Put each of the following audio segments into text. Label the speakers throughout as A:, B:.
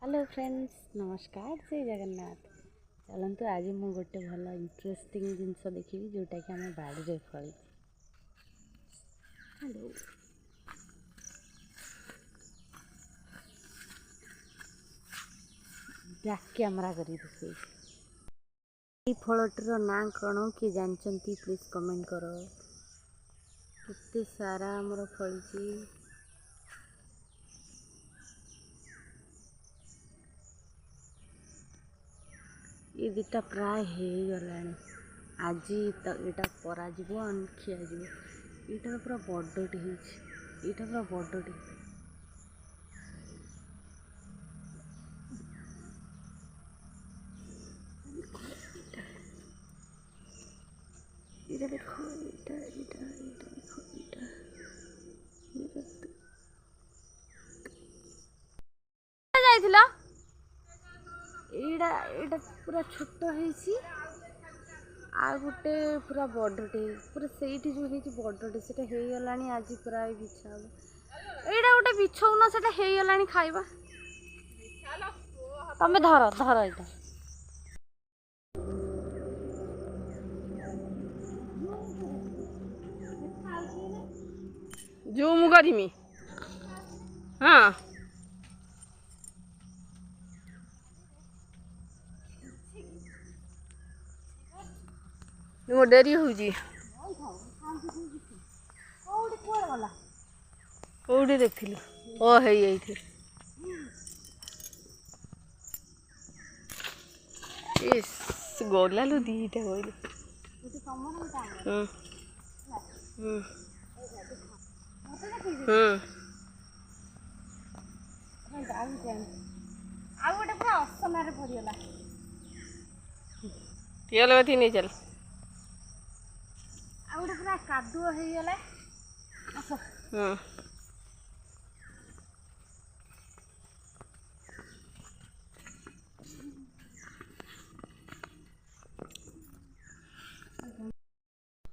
A: Hello friends नमस्कार जय जगन्नाथ। चलतु आज मु गोटे भल इंटरेस्टिंग जिनस देखी जोटा कि आम बाड़ी फल बैक कैमरा कर फलटर ना कौन किए जानते प्लीज कमेंट कर केते सारा आमर फली ये दुटा प्राय हो गला आज यहाँ परा खिया यहाँ पूरा बड़टे यहाँ पूरा बड़टे देखो एटा पूरा छोट है आ गोटे पूरा बड़टे पूरा से जो बड़टे से गला आज पूरा बिछा यहाँ गोटे बिछौन से गला खाइबा तमें धर धर यहाँ
B: जूम करमी हाँ तुम डेरी हो कौटी देखी ओ है ये गला लु दीटा कहली नहीं चल
A: पूरा कादुआ हो गला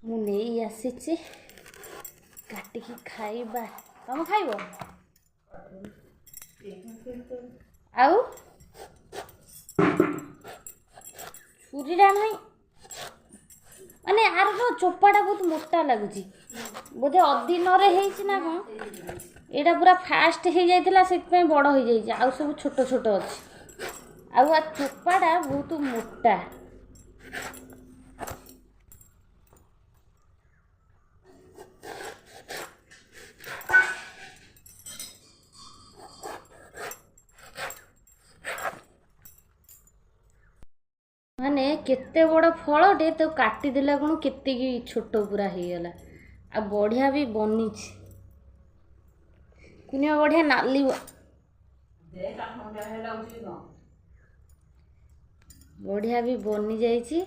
A: मुझे आसी काटिकी खाइबा तुम खाइब आउ छुरीटा नहीं माने यार चोपाटा बहुत मोटा लगुच बोधे अदिन ना कौन यहाँ पूरा फास्ट हो जाता से बड़ हो जाए आउ सब छोट छोट अच्छे आ चोपाटा बहुत मोटा माने केते बड़ फलटे तो काटिदेला कौन केते छोट पूरा हो गला आ बढ़िया भी बनी कुनिया बढ़िया नाली बढ़िया भी बनी जाइए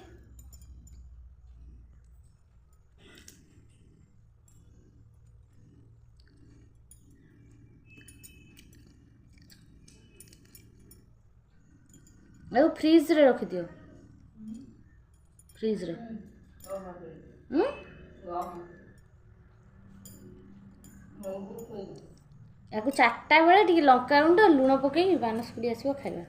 A: फ्रिज रे रखी दियो फ्रिज रे या चार्टा बेले लंका गुंड लुण पकई बानस पड़ी आसो खाइबा।